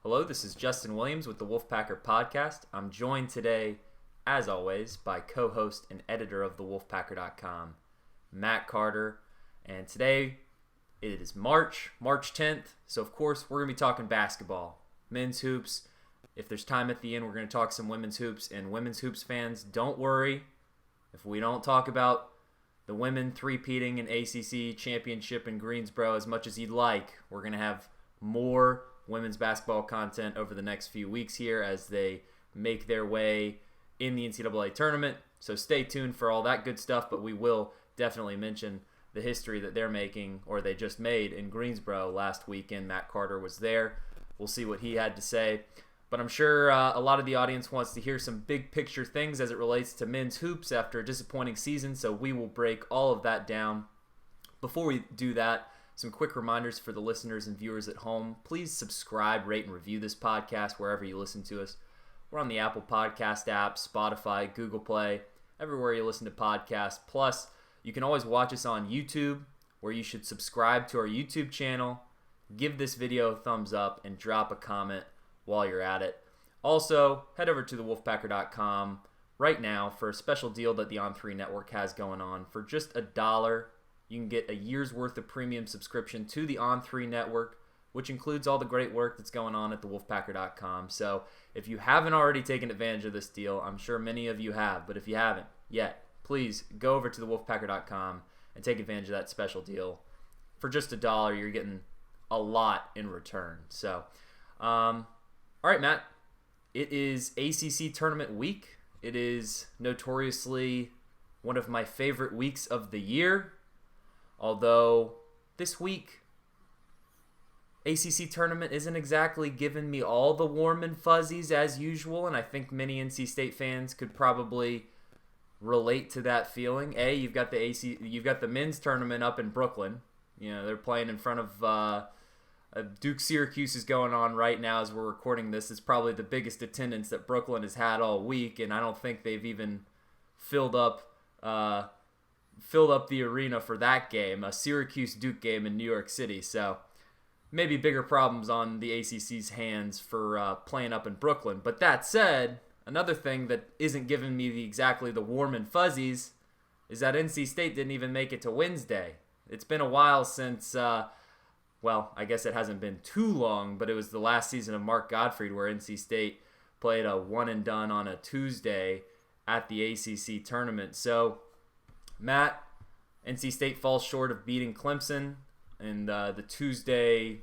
Hello, this is Justin Williams with the Wolfpacker Podcast. I'm joined today, as always, by co-host and editor of the Wolfpacker.com, Matt Carter. And today, it is March 10th. So, of course, we're going to be talking basketball, men's hoops. If there's time at the end, we're going to talk some women's hoops. And women's hoops fans, don't worry if we don't talk about the women three-peating an ACC Championship in Greensboro as much as you'd like. We're going to have more women's basketball content over the next few weeks here as they make their way in the NCAA Tournament. So stay tuned for all that good stuff, but we will definitely mention the history that they're making, or they just made, in Greensboro last weekend. Matt Carter was there. We'll see what he had to say. But I'm sure a lot of the audience wants to hear some big picture things as it relates to men's hoops after a disappointing season, so we will break all of that down. Before we do that, some quick reminders for the listeners and viewers at home. Please subscribe, rate, and review this podcast wherever you listen to us. We're on the Apple Podcast app, Spotify, Google Play, everywhere you listen to podcasts. Plus, you can always watch us on YouTube, where you should subscribe to our YouTube channel, give this video a thumbs up, and drop a comment while you're at it. Also, head over to thewolfpacker.com right now for a special deal that the On3 Network has going on. For just $1, you can get a year's worth of premium subscription to the On3 Network, which includes all the great work that's going on at thewolfpacker.com. So if you haven't already taken advantage of this deal, I'm sure many of you have, but if you haven't yet, please go over to thewolfpacker.com and take advantage of that special deal. For just $1, you're getting a lot in return. So, all right, Matt, it is ACC Tournament week. It is notoriously one of my favorite weeks of the year, although this week, ACC Tournament isn't exactly giving me all the warm and fuzzies as usual, and I think many NC State fans could probably relate to that feeling. You've got the men's tournament up in Brooklyn. You know, they're playing in front of Duke Syracuse is going on right now as we're recording this. It's probably the biggest attendance that Brooklyn has had all week, and I don't think they've even filled up the arena for that game, a Syracuse-Duke game in New York City. So maybe bigger problems on the ACC's hands for playing up in Brooklyn. But that said, another thing that isn't giving me exactly the warm and fuzzies is that NC State didn't even make it to Wednesday. It's been a while since... well, I guess it hasn't been too long, but it was the last season of Mark Gottfried where NC State played a one-and-done on a Tuesday at the ACC Tournament. So, Matt, NC State falls short of beating Clemson in the Tuesday,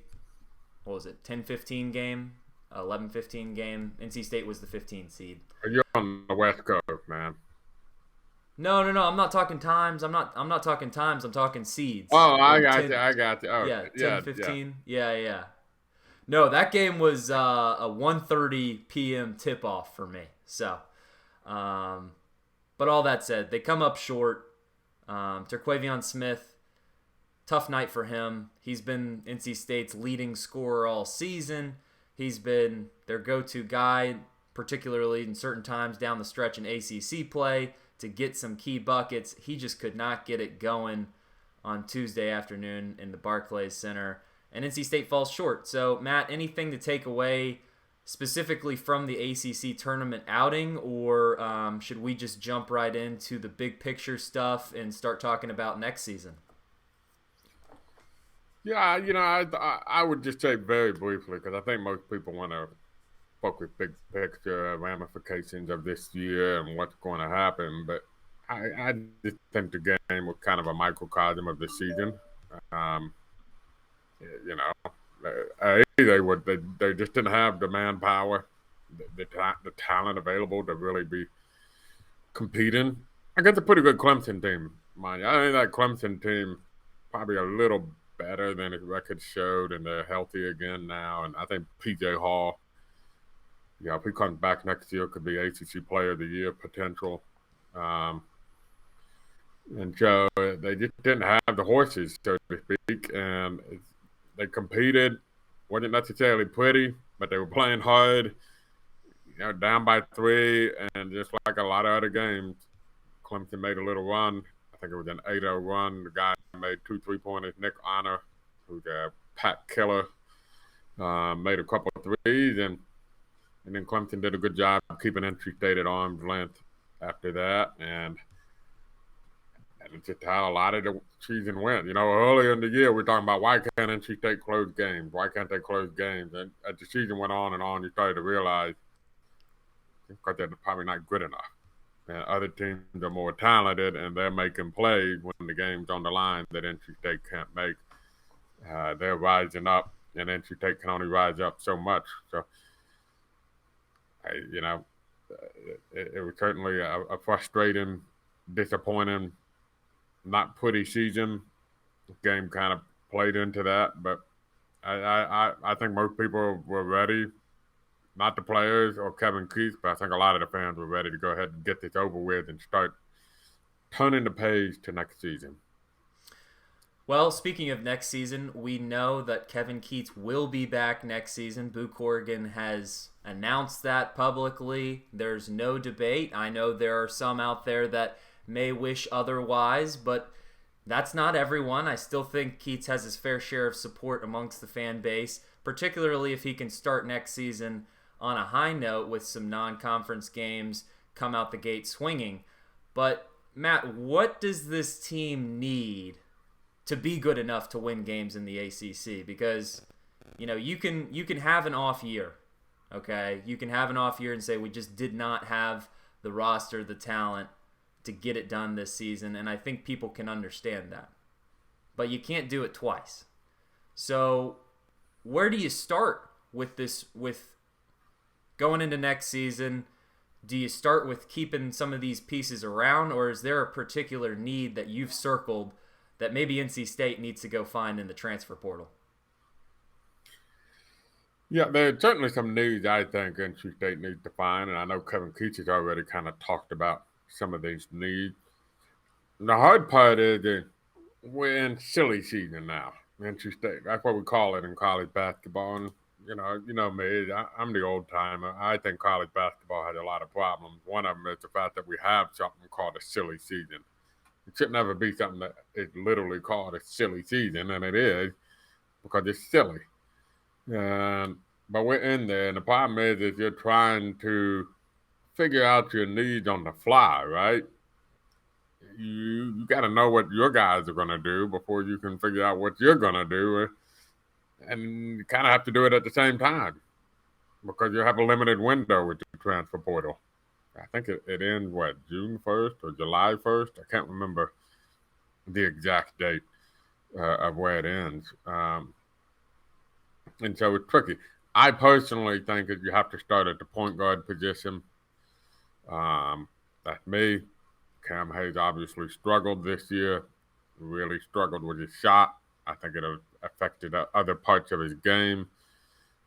10-15 game, 11-15 game. NC State was the 15 seed. You're on the West Coast, man. No. I'm not talking times. I'm not talking times. I'm talking seeds. Oh, I got you. Oh, yeah, 10-15. Yeah. No, that game was a 1:30 p.m. tip-off for me. So, but all that said, they come up short. Terquavion Smith, tough night for him. He's been NC State's leading scorer all season. He's been their go-to guy, particularly in certain times down the stretch in ACC play, to get some key buckets. He just could not get it going on Tuesday afternoon in the Barclays Center, and NC State falls short. So, Matt, anything to take away specifically from the ACC tournament outing, or should we just jump right into the big picture stuff and start talking about next season? Yeah, I would just say very briefly, because I think most people want to focus big picture ramifications of this year and what's going to happen, but I just think the game was kind of a microcosm of the season. They just didn't have the manpower, the talent available to really be competing against a pretty good Clemson team, mind you. I think that Clemson team probably a little better than his record showed, and they're healthy again now. And I think P.J. Hall, if he comes back next year, could be ACC Player of the Year potential. And so they just didn't have the horses, so to speak, and they competed. Wasn't necessarily pretty, but they were playing hard, down by 3, and just like a lot of other games, Clemson made a little run. I think it was an 8-0 run. The guy made 2 3-pointers, Nick Honor, who's a pack killer. made a couple of threes, and then Clemson did a good job keeping NC State at arm's length after that, and it's just how a lot of the season went. Earlier in the year, we're talking about why can't NC State close games? Why can't they close games? And as the season went on, you started to realize because they're probably not good enough. And other teams are more talented, and they're making plays when the game's on the line that NC State can't make. They're rising up, and NC State can only rise up so much. So, it was certainly a frustrating, disappointing, not pretty season. The game kind of played into that, but I think most people were ready. Not the players or Kevin Keatts, but I think a lot of the fans were ready to go ahead and get this over with and start turning the page to next season. Well, speaking of next season, we know that Kevin Keatts will be back next season. Boo Corrigan has announced that publicly. There's no debate. I know there are some out there that may wish otherwise, but that's not everyone. I still think Keatts has his fair share of support amongst the fan base, particularly if he can start next season on a high note with some non-conference games, come out the gate swinging. But, Matt, what does this team need to be good enough to win games in the ACC? Because, you can have an off year, okay? You can have an off year and say we just did not have the roster, the talent to get it done this season, and I think people can understand that. But you can't do it twice. So, where do you start with going into next season? Do you start with keeping some of these pieces around, or is there a particular need that you've circled that maybe NC State needs to go find in the transfer portal? Yeah, there's certainly some needs I think NC State needs to find, and I know Kevin Keatts has already kind of talked about some of these needs. And the hard part is that we're in silly season now, NC State. That's what we call it in college basketball. And you know me, I'm the old timer. I think college basketball has a lot of problems. One of them is the fact that we have something called a silly season. It should never be something that is literally called a silly season, and it is because it's silly. But we're in there, and the problem is you're trying to figure out your needs on the fly, right? You got to know what your guys are going to do before you can figure out what you're going to do. And you kind of have to do it at the same time because you have a limited window with the transfer portal. I think it ends, June 1st or July 1st? I can't remember the exact date of where it ends. And so it's tricky. I personally think that you have to start at the point guard position. That's me. Cam Hayes obviously struggled this year, really struggled with his shot. I think it affected other parts of his game.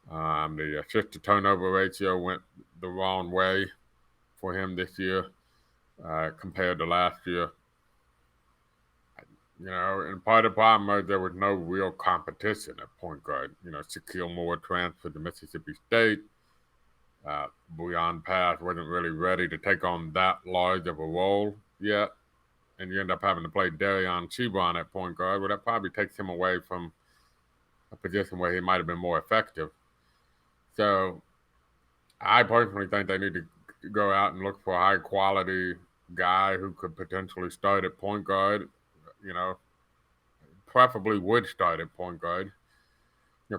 The assist-to-turnover ratio went the wrong way for him this year compared to last year. And part of the problem was there was no real competition at point guard. Shaquille Moore transferred to Mississippi State. Bouillon Pass wasn't really ready to take on that large of a role yet. And you end up having to play Darion Chebron at point guard, but that probably takes him away from a position where he might have been more effective. So I personally think they need to go out and look for a high-quality guy who could potentially start at point guard, preferably would start at point guard.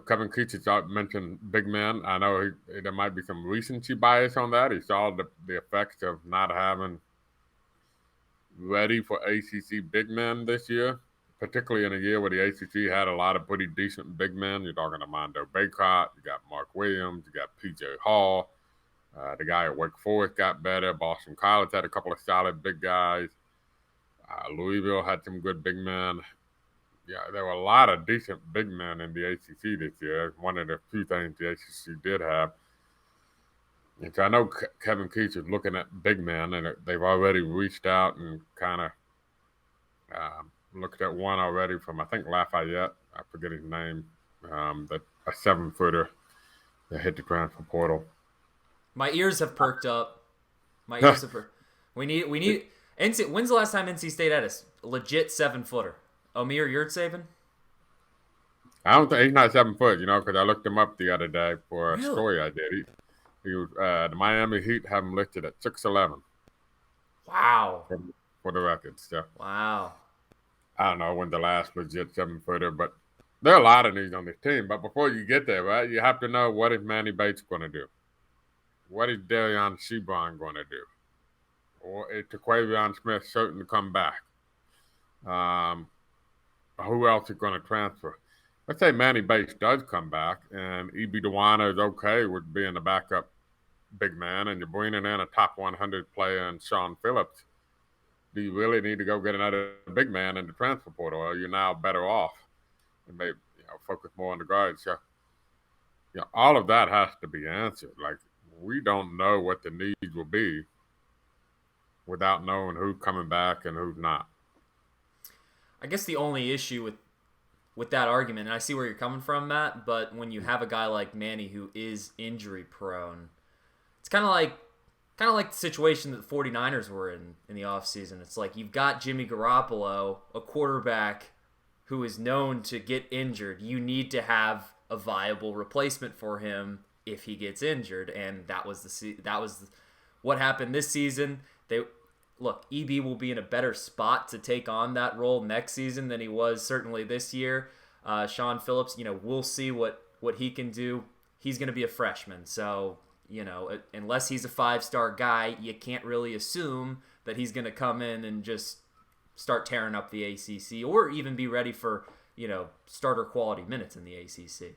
Kevin Keatts has mentioned big men. I know there might be some recency bias on that. He saw the effects of not having ready for ACC big men this year, particularly in a year where the ACC had a lot of pretty decent big men. You're talking to Mondo Baycott, you got Mark Williams, you got PJ Hall. The guy at Wake Forest got better. Boston College had a couple of solid big guys. Louisville had some good big men. Yeah, there were a lot of decent big men in the ACC this year. One of the few things the ACC did have. And so I know Kevin Keatts is looking at big men, and they've already reached out and kind of looked at one already from, I think, Lafayette. I forget his name. A 7-footer that hit the transfer portal. My ears have perked up. We need. When's the last time NC State had a legit 7-footer? Amir Yurtseven? I don't think he's not 7 foot, because I looked him up the other day for a Really? story I did. He was the Miami Heat have him listed at 6'11" Wow. for the record. So Wow. I don't know when the last legit 7-footer, but there are a lot of these on this team. But before you get there, right, you have to know what is Manny Bates going to do? What is Darion Sebron going to do? Or is Taquavion Smith certain to come back? Who else is going to transfer? Let's say Manny Bates does come back and E.B. Dewana is okay with being the backup big man, and you're bringing in a top 100 player in Sean Phillips. Do you really need to go get another big man in the transfer portal, or are you now better off and maybe focus more on the guards? So, all of that has to be answered. Like, we don't know what the needs will be without knowing who's coming back and who's not. I guess the only issue with that argument, and I see where you're coming from, Matt, but when you have a guy like Manny who is injury prone, it's kind of like the situation that the 49ers were in the offseason. It's like you've got Jimmy Garoppolo, a quarterback who is known to get injured. You need to have a viable replacement for him if he gets injured, and that was what happened this season. EB will be in a better spot to take on that role next season than he was certainly this year. Sean Phillips, we'll see what he can do. He's going to be a freshman, so unless he's a 5-star guy, you can't really assume that he's going to come in and just start tearing up the ACC or even be ready for, starter quality minutes in the ACC.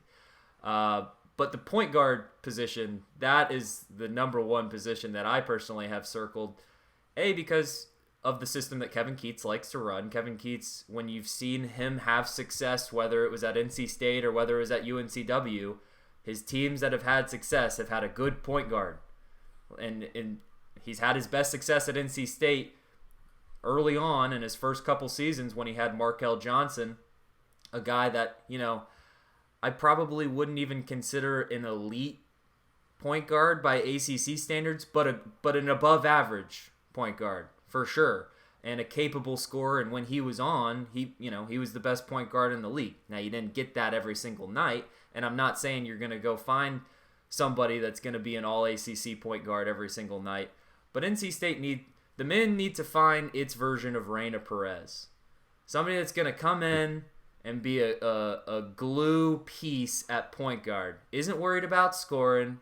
But the point guard position, that is the number one position that I personally have circled. Because of the system that Kevin Keatts likes to run. Kevin Keatts, when you've seen him have success, whether it was at NC State or whether it was at UNCW, his teams that have had success have had a good point guard. And he's had his best success at NC State early on in his first couple seasons when he had Markel Johnson, a guy that, I probably wouldn't even consider an elite point guard by ACC standards, but an above average point guard for sure, and a capable scorer. And when he was on, he was the best point guard in the league. Now, you didn't get that every single night, and I'm not saying you're going to go find somebody that's going to be an all ACC point guard every single night, but NC State need to find its version of Reina Perez, somebody that's going to come in and be a glue piece at point guard, isn't worried about scoring,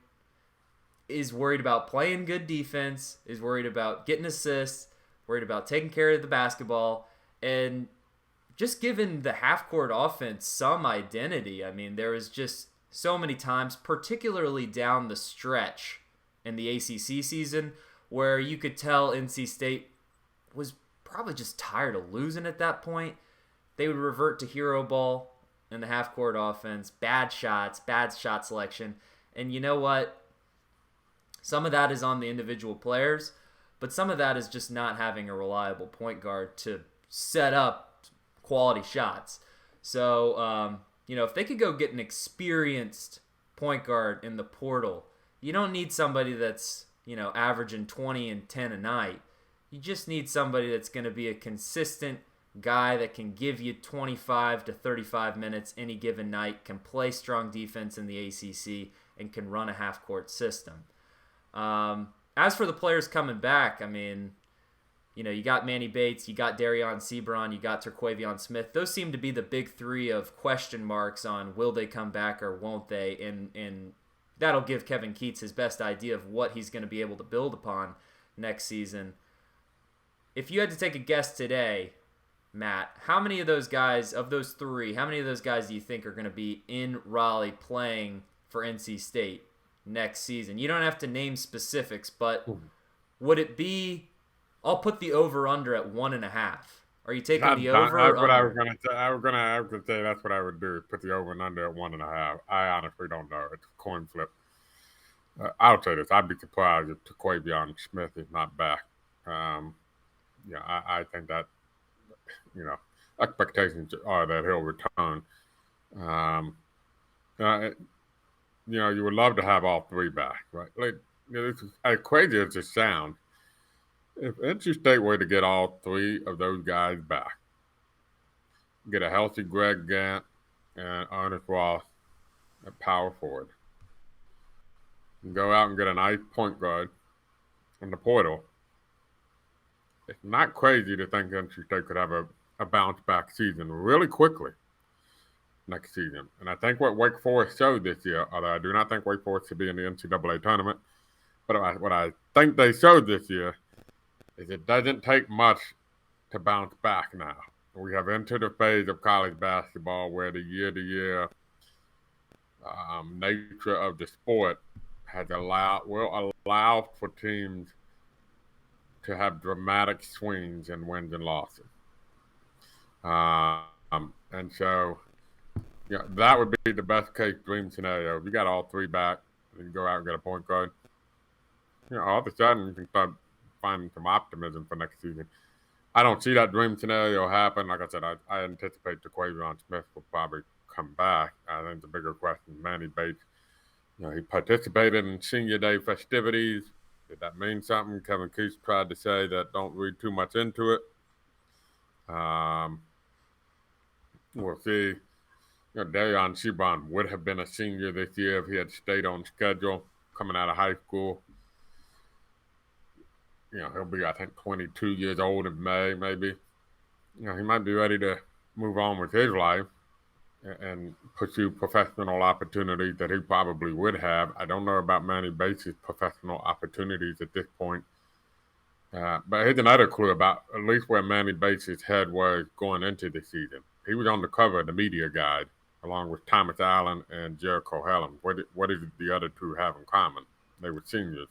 is worried about playing good defense, is worried about getting assists, worried about taking care of the basketball, and just giving the half-court offense some identity. I mean, there was just so many times, particularly down the stretch in the ACC season, where you could tell NC State was probably just tired of losing at that point. They would revert to hero ball in the half-court offense, bad shots, bad shot selection, and you know what? Some of that is on the individual players, but some of that is just not having a reliable point guard to set up quality shots. So, if they could go get an experienced point guard in the portal, you don't need somebody that's, averaging 20 and 10 a night. You just need somebody that's going to be a consistent guy that can give you 25 to 35 minutes any given night, can play strong defense in the ACC, and can run a half-court system. As for the players coming back, I mean, you got Manny Bates, you got Darion Sebron, you got Taquavion Smith. Those seem to be the big three of question marks on will they come back or won't they, and that'll give Kevin Keatts his best idea of what he's going to be able to build upon next season. If you had to take a guess today, Matt, how many of those guys, of those three, how many of those guys do you think are going to be in Raleigh playing for NC State next season? You don't have to name specifics, but would it be? I'll put the over/under at 1.5. Are you taking the over? That's what I was going to say. I was going to say that's what I would do. Put the over and under at 1.5. I honestly don't know. It's a coin flip. I'll say this: I'd be surprised if Taquavion Smith is not back. I think that expectations are that he'll return. You would love to have all three back, right? Like, as crazy as it sounds, if NC State were to get all three of those guys back, get a healthy Greg Gant, and Ernest Ross at power forward. And go out and get a nice point guard in the portal. It's not crazy to think NC State could have a bounce back season really quickly next season. And I think what Wake Forest showed this year, although I do not think Wake Forest should be in the NCAA tournament, but what I think they showed this year is it doesn't take much to bounce back now. We have entered the phase of college basketball where the year-to-year nature of the sport will allow for teams to have dramatic swings in wins and losses. And so, that would be the best case dream scenario. If you got all three back, you can go out and get a point guard. All of a sudden you can start finding some optimism for next season. I don't see that dream scenario happen. Like I said, I anticipate Jaquavion Smith will probably come back. I think the bigger question is Manny Bates. He participated in senior day festivities. Did that mean something? Kevin Keatts tried to say that don't read too much into it. We'll see. Darion Shebron would have been a senior this year if he had stayed on schedule coming out of high school. He'll be, I think, 22 years old in May, maybe. He might be ready to move on with his life and pursue professional opportunities that he probably would have. I don't know about Manny Bates' professional opportunities at this point. But here's another clue about at least where Manny Bates' head was going into the season. He was on the cover of the media guide along with Thomas Allen and Jericho Helms. What did the other two have in common? They were seniors.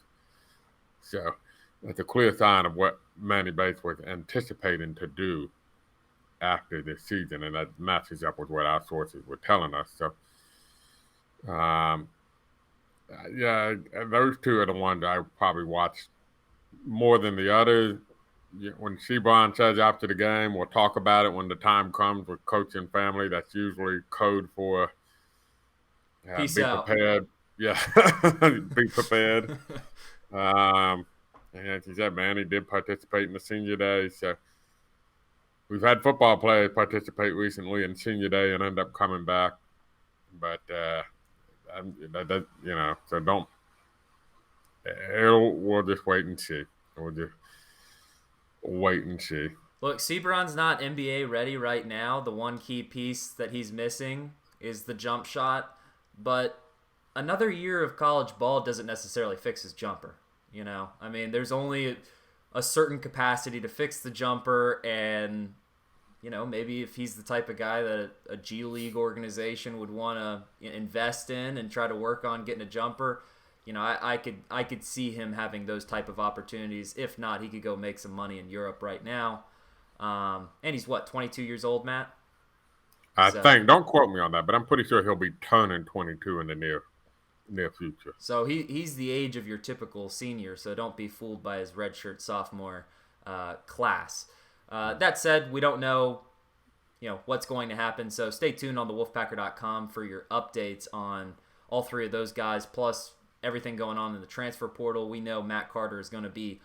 So that's a clear sign of what Manny Bates was anticipating to do after this season, and that matches up with what our sources were telling us. So, those two are the ones I probably watch more than the others. When Shebron says after the game, we'll talk about it when the time comes with coach and family. That's usually code for Peace be out. Prepared. Yeah, be prepared. And as you said, Manny did participate in the senior day. So we've had football players participate recently in senior day and end up coming back. But, so don't. We'll just wait and see. We'll just wait and see. Look, Sebron's not NBA ready right now. The one key piece that he's missing is the jump shot. But another year of college ball doesn't necessarily fix his jumper. There's only a certain capacity to fix the jumper, and maybe if he's the type of guy that a G League organization would want to invest in and try to work on getting a jumper, I could see him having those type of opportunities. If not, he could go make some money in Europe right now. And he's 22 years old, Matt? I think, don't quote me on that, but I'm pretty sure he'll be turning 22 in the near future. So he's the age of your typical senior, so don't be fooled by his redshirt sophomore class. That said, we don't know what's going to happen, so stay tuned on the Wolfpacker.com for your updates on all three of those guys, plus everything going on in the transfer portal. We know Matt Carter is going to be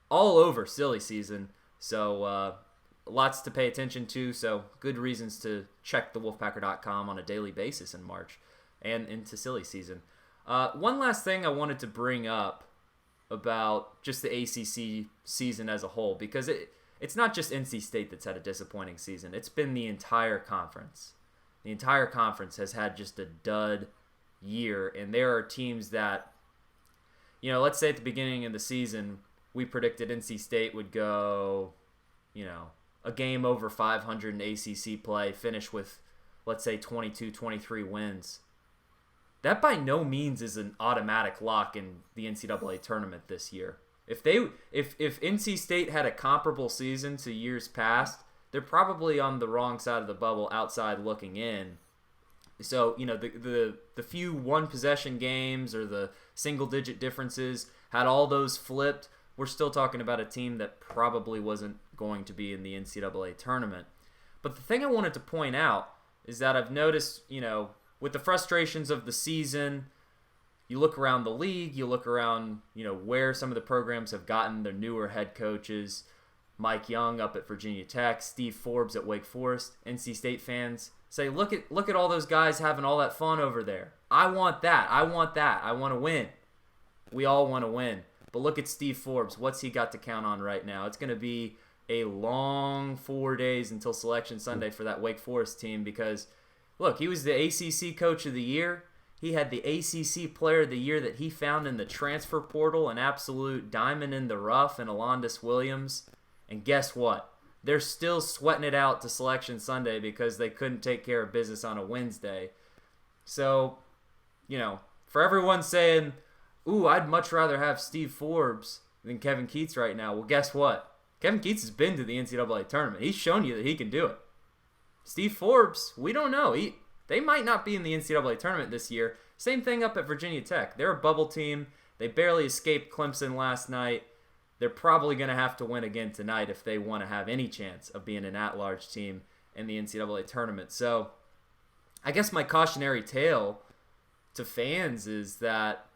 all over silly season, so lots to pay attention to, so good reasons to check the Wolfpacker.com on a daily basis in March and into silly season. One last thing I wanted to bring up about just the ACC season as a whole, because it's not just NC State that's had a disappointing season. It's been the entire conference. The entire conference has had just a dud year, and there are teams that, let's say at the beginning of the season, we predicted NC State would go, a game over 500 in ACC play, finish with, let's say, 22, 23 wins. That by no means is an automatic lock in the NCAA tournament this year. If NC State had a comparable season to years past, they're probably on the wrong side of the bubble outside looking in. So, the few one possession games or the single digit differences, had all those flipped, we're still talking about a team that probably wasn't going to be in the NCAA tournament. But the thing I wanted to point out is that I've noticed, with the frustrations of the season, you look around the league, you look around, where some of the programs have gotten their newer head coaches. Mike Young up at Virginia Tech, Steve Forbes at Wake Forest. NC State fans, Say, look at all those guys having all that fun over there. I want that. I want to win. We all want to win. But look at Steve Forbes. What's he got to count on right now? It's going to be a long 4 days until Selection Sunday for that Wake Forest team because, look, he was the ACC Coach of the Year. He had the ACC Player of the Year that he found in the transfer portal, an absolute diamond in the rough in Alondis Williams. And guess what? They're still sweating it out to Selection Sunday because they couldn't take care of business on a Wednesday. So, for everyone saying, ooh, I'd much rather have Steve Forbes than Kevin Keatts right now. Well, guess what? Kevin Keatts has been to the NCAA tournament. He's shown you that he can do it. Steve Forbes, we don't know. They might not be in the NCAA tournament this year. Same thing up at Virginia Tech. They're a bubble team. They barely escaped Clemson last night. They're probably going to have to win again tonight if they want to have any chance of being an at-large team in the NCAA tournament. So I guess my cautionary tale to fans is that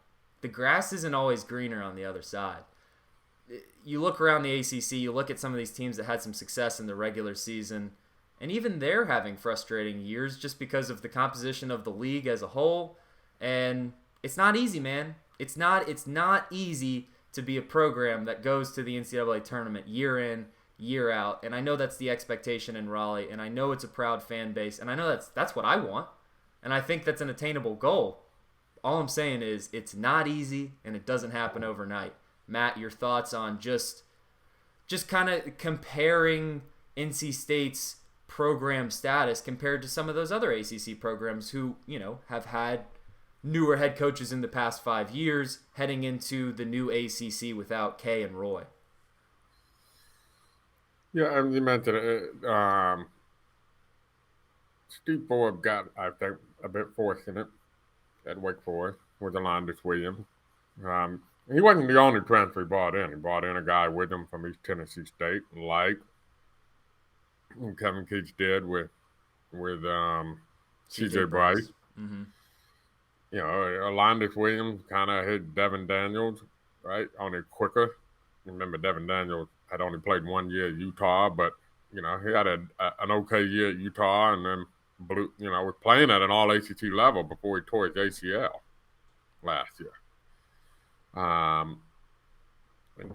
the grass isn't always greener on the other side. You look around the ACC, you look at some of these teams that had some success in the regular season, and even they're having frustrating years just because of the composition of the league as a whole. And it's not easy, man. It's not easy to be a program that goes to the NCAA tournament year in, year out. And I know that's the expectation in Raleigh, and I know it's a proud fan base, and I know that's what I want. And I think that's an attainable goal. All I'm saying is it's not easy, and it doesn't happen overnight. Matt, your thoughts on just kind of comparing NC State's program status compared to some of those other ACC programs who, have had newer head coaches in the past 5 years heading into the new ACC without Kay and Roy. Yeah, you mentioned it. Steve Forbes got, I think, a bit fortunate at Wake Forest with Alondis Williams. He wasn't the only transfer he brought in. He brought in a guy with him from East Tennessee State, like Kevin Keatts did with C.J. Bryce. Mm-hmm. Alondis Williams kind of hit Devin Daniels, right, only quicker. Remember, Devin Daniels had only played 1 year at Utah, but, he had an okay year at Utah and then was playing at an all-ACC level before he tore his ACL last year. And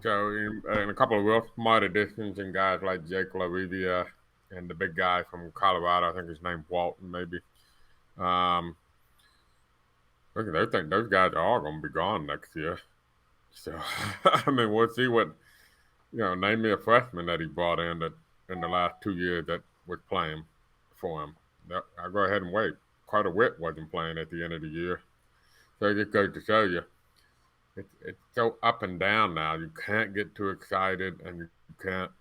so, and a couple of real smart additions and guys like Jake LaRivia and the big guy from Colorado, I think his name's Walton, maybe. They think those guys are all going to be gone next year. So, we'll see what, name me a freshman that he brought in that in the last 2 years that was playing for him. I'll go ahead and wait. Carter Witt wasn't playing at the end of the year. So it just goes to show you, it's so up and down now. You can't get too excited and you can't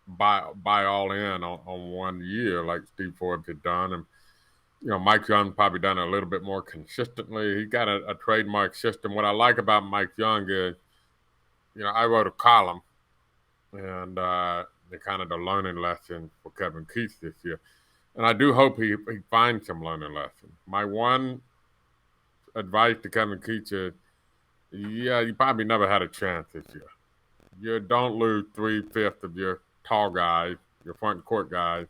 buy all in on 1 year like Steve Forbes had done. And, Mike Young probably done it a little bit more consistently. He got a trademark system. What I like about Mike Young is, I wrote a column and the kind of the learning lesson for Kevin Keatts this year. And I do hope he finds some learning lessons. My one advice to Kevin Keatts is, you probably never had a chance this year. You don't lose 3/5 of your tall guys, your front court guys,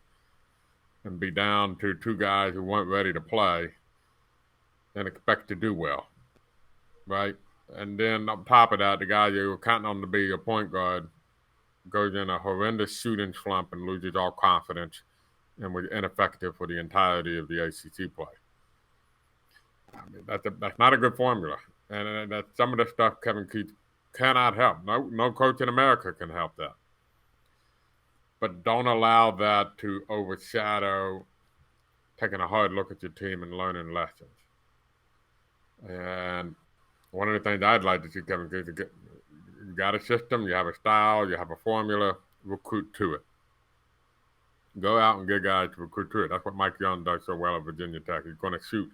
and be down to 2 guys who weren't ready to play and expect to do well, right? And then on top of that, the guy you were counting on to be your point guard goes in a horrendous shooting slump and loses all confidence and was ineffective for the entirety of the ACC play. That's not a good formula. And that's some of the stuff Kevin Keatts cannot help. No coach in America can help that. But don't allow that to overshadow taking a hard look at your team and learning lessons. And one of the things I'd like to see Kevin Keatts, you got a system, you have a style, you have a formula, recruit to it. Go out and get guys to recruit to it. That's what Mike Young does so well at Virginia Tech. He's going to shoot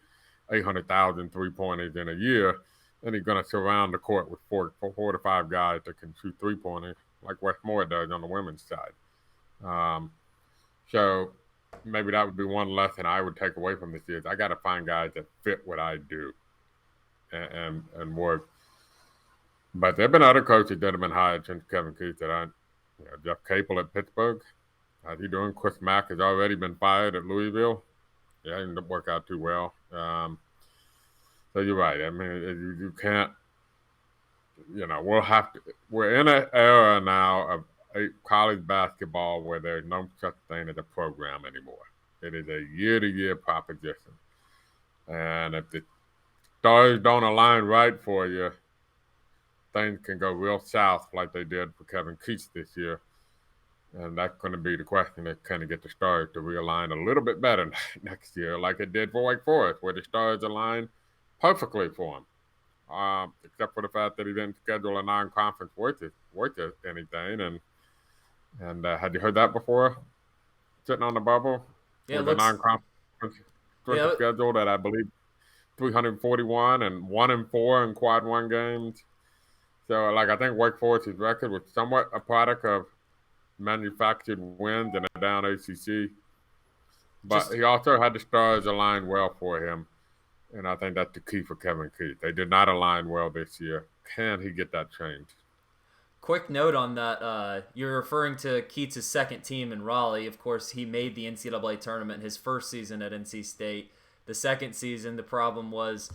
800,000 three-pointers in a year, and he's going to surround the court with four to five guys that can shoot three-pointers like Wes Moore does on the women's side. So maybe that would be one lesson I would take away from this is I got to find guys that fit what I do and work. But there have been other coaches that have been hired since Kevin Keatts that Jeff Capel at Pittsburgh. How's he doing? Chris Mack has already been fired at Louisville. Yeah, it didn't work out too well. So you're right. I mean, you can't. We're in an era now of college basketball where there's no such thing as a program anymore. It is a year-to-year proposition, and if the stars don't align right for you, things can go real south like they did for Kevin Keatts this year. And that's going to be the question that kind of get the stars to realign a little bit better next year, like it did for Wake Forest, where the stars aligned perfectly for him. Except for the fact that he didn't schedule a non-conference worth anything. And had you heard that before? Sitting on the bubble Yeah, with a non-conference strength of yeah, schedule that I believe 341 and 1-4 in quad one games. So, I think Wake Forest's record was somewhat a product of manufactured wins and a down ACC. But he also had the stars align well for him. And I think that's the key for Kevin Keatts. They did not align well this year. Can he get that changed? Quick note on that. You're referring to Keatts' second team in Raleigh. Of course, he made the NCAA tournament his first season at NC State. The second season, the problem was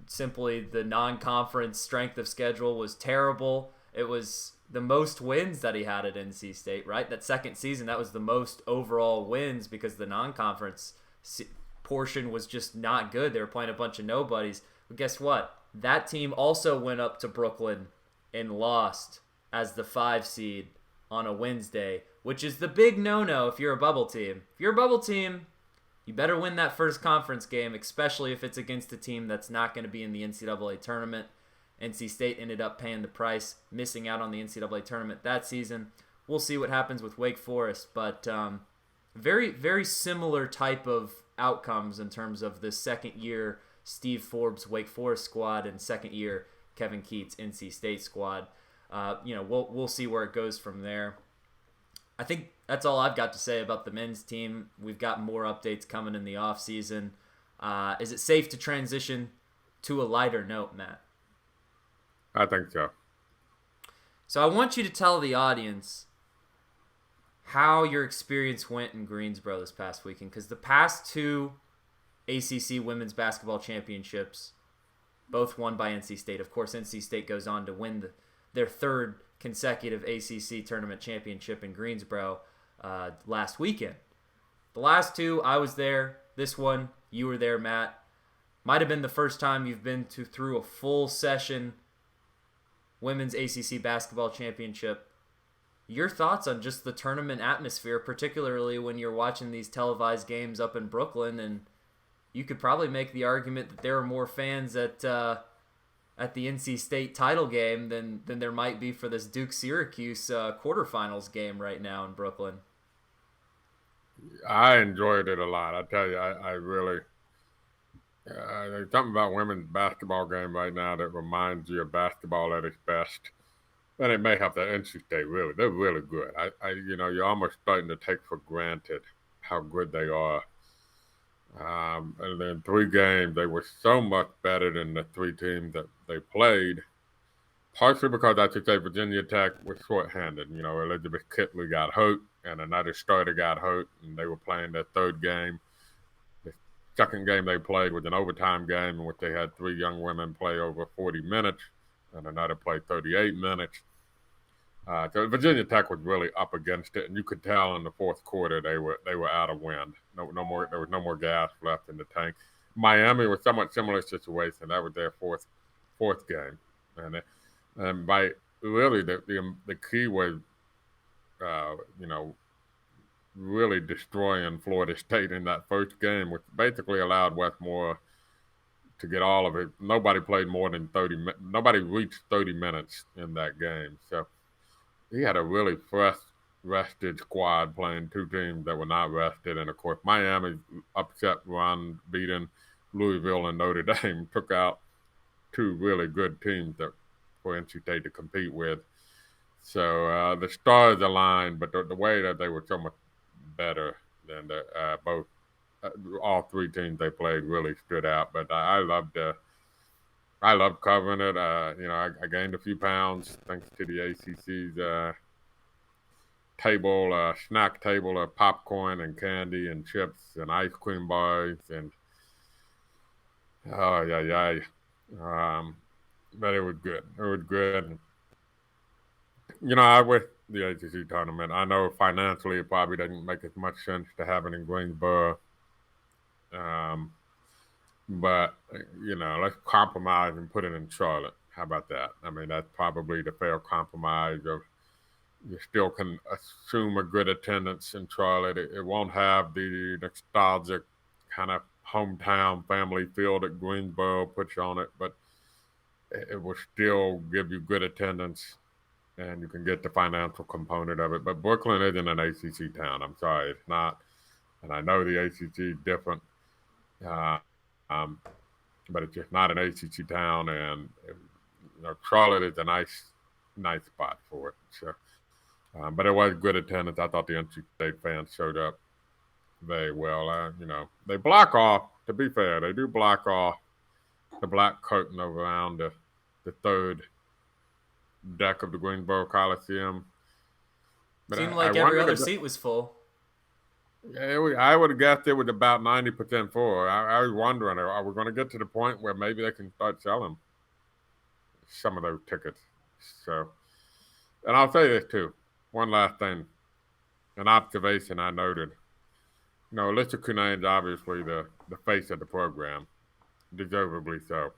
simply the non-conference strength of schedule was terrible. It was the most wins that he had at NC State, right? That second season, that was the most overall wins because the non-conference portion was just not good. They were playing a bunch of nobodies. But guess what? That team also went up to Brooklyn and lost as the 5 seed on a Wednesday, which is the big no-no if you're a bubble team. If you're a bubble team, you better win that first conference game, especially if it's against a team that's not going to be in the NCAA tournament. NC State ended up paying the price, missing out on the NCAA tournament that season. We'll see what happens with Wake Forest, but very, very similar type of outcomes in terms of the second year Steve Forbes Wake Forest squad and second year Kevin Keatts NC State squad. We'll see where it goes from there. I think that's all I've got to say about the men's team. We've got more updates coming in the offseason. Is it safe to transition to a lighter note, Matt? I think so. So I want you to tell the audience how your experience went in Greensboro this past weekend, because the past 2 ACC Women's Basketball Championships, both won by NC State. Of course, NC State goes on to win their 3rd consecutive ACC Tournament Championship in Greensboro last weekend. The last 2, I was there. This one, you were there, Matt. Might have been the first time you've been through a full session Women's ACC Basketball Championship. Your thoughts on just the tournament atmosphere, particularly when you're watching these televised games up in Brooklyn, and you could probably make the argument that there are more fans at the NC State title game than there might be for this Duke-Syracuse quarterfinals game right now in Brooklyn. I enjoyed it a lot. I tell you, I really there's something about women's basketball game right now that reminds you of basketball at its best. And it may have that NC State, really. They're really good. You're almost starting to take for granted how good they are. And then 3 games, they were so much better than the 3 teams that they played. Partially because I should say Virginia Tech was shorthanded. Elizabeth Kitley got hurt, and another starter got hurt, and they were playing their 3rd game. The second game they played was an overtime game in which they had 3 young women play over 40 minutes, and another played 38 minutes. So Virginia Tech was really up against it, and you could tell in the 4th quarter they were out of wind. No more. There was no more gas left in the tank. Miami was somewhat similar situation. That was their fourth game, and by really the key was, really destroying Florida State in that first game, which basically allowed Westmore to get all of it. Nobody played more than 30. Nobody reached 30 minutes in that game. So he had a really rested squad playing 2 teams that were not rested. And, of course, Miami upset run, beating Louisville and Notre Dame, took out 2 really good teams for NC State to compete with. So the stars aligned, but the way that they were so much better than all 3 teams they played really stood out. But I loved covering it. I gained a few pounds thanks to the ACC's table, snack table of popcorn and candy and chips and ice cream bars and oh yeah. But it was good. It was good. I with the ACC tournament. I know financially it probably doesn't make as much sense to have it in Greensboro. But let's compromise and put it in Charlotte. How about that? I mean, that's probably the fair compromise of you still can assume a good attendance in Charlotte. It won't have the nostalgic kind of hometown family feel that Greensboro puts on it, but it will still give you good attendance and you can get the financial component of it. But Brooklyn isn't an ACC town. I'm sorry, it's not. And I know the ACC is different, but it's just not an ACC town. And Charlotte is a nice spot for it. So, but it was good attendance. I thought the NC State fans showed up very well. They block off. To be fair, they do block off the black curtain around the third deck of the Greensboro Coliseum. But seemed like every other seat was full. Yeah, I would have guessed it was about 90% full. I was wondering, are we going to get to the point where maybe they can start selling some of those tickets? So, and I'll say this too. One last thing, an observation I noted. Alyssa Cunane is obviously the face of the program, deservedly so.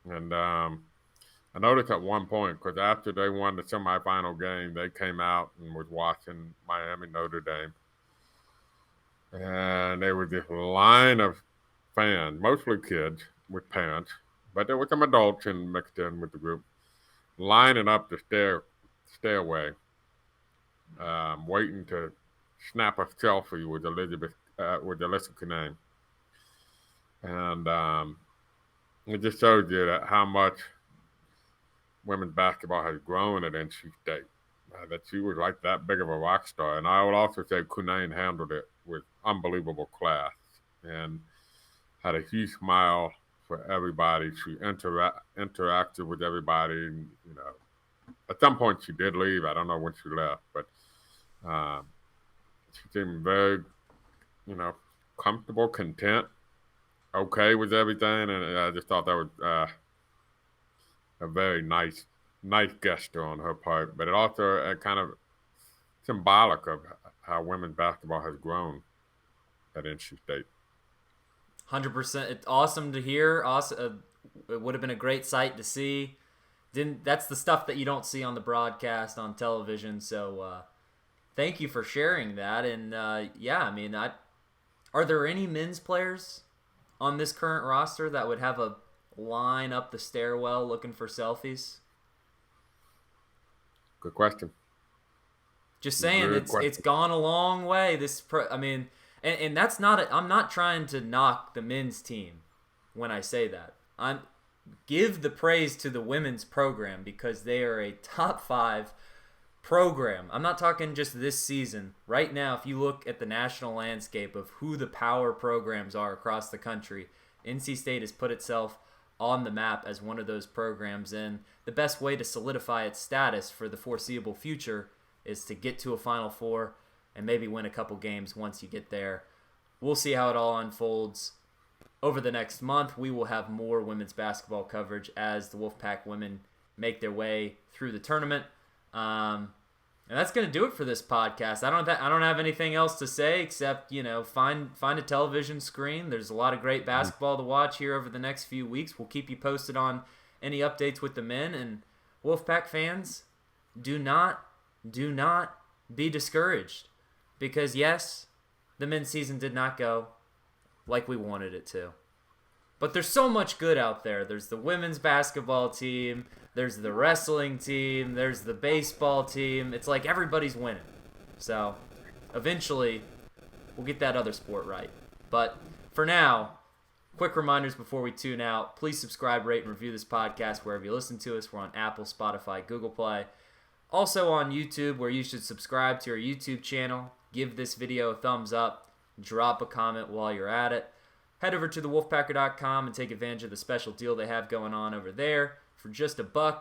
And I noticed at one point, because after they won the semifinal game, they came out and was watching Miami Notre Dame. And there was this line of fans, mostly kids with parents, but there were some adults mixed in with the group, lining up the stairway, waiting to snap a selfie with Alyssa Cunane. And it just shows you that how much women's basketball has grown at NC State. That she was like that big of a rock star. And I would also say Cunane handled it with unbelievable class and had a huge smile for everybody. She interacted with everybody. At some point she did leave. I don't know when she left, but she seemed very, comfortable, content, okay with everything. And I just thought that was a very nice gesture on her part, but it also kind of symbolic of how women's basketball has grown at NC State. 100%. It's awesome to hear. Awesome. It would have been a great sight to see. That's the stuff that you don't see on the broadcast on television. So thank you for sharing that. And are there any men's players on this current roster that would have a line up the stairwell looking for selfies? Good question. Just saying, it's gone a long way. And that's not. I'm not trying to knock the men's team when I say that. Give the praise to the women's program because they are a top 5 program. I'm not talking just this season. Right now, if you look at the national landscape of who the power programs are across the country, NC State has put itself on the map as one of those programs, and the best way to solidify its status for the foreseeable future is to get to a Final Four and maybe win a couple games once you get there. We'll see how it all unfolds. Over the next month, we will have more women's basketball coverage as the Wolfpack women make their way through the tournament. And that's going to do it for this podcast. I don't have anything else to say except, find a television screen. There's a lot of great basketball to watch here over the next few weeks. We'll keep you posted on any updates with the men. And Wolfpack fans, do not be discouraged. Because, yes, the men's season did not go like we wanted it to. But there's so much good out there. There's the women's basketball team. There's the wrestling team. There's the baseball team. It's like everybody's winning. So eventually we'll get that other sport right. But for now, quick reminders before we tune out. Please subscribe, rate, and review this podcast wherever you listen to us. We're on Apple, Spotify, Google Play. Also on YouTube, where you should subscribe to our YouTube channel. Give this video a thumbs up. Drop a comment while you're at it. Head over to Wolfpacker.com and take advantage of the special deal they have going on over there. For just $1,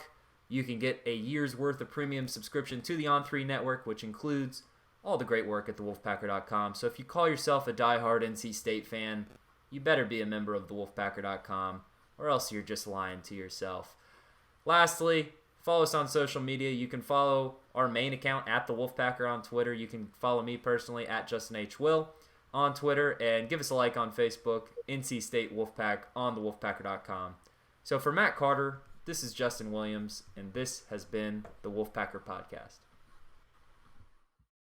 You can get a year's worth of premium subscription to the On3 network, which includes all the great work at thewolfpacker.com. So if you call yourself a diehard NC State fan, you better be a member of thewolfpacker.com, or else you're just lying to yourself. Lastly, follow us on social media. You can follow our main account at The Wolfpacker on Twitter. You can follow me personally at Justin H. Will on Twitter, and give us a like on Facebook, NC State Wolfpack on thewolfpacker.com. So for Matt Carter, this is Justin Williams, and this has been the Wolfpacker Podcast.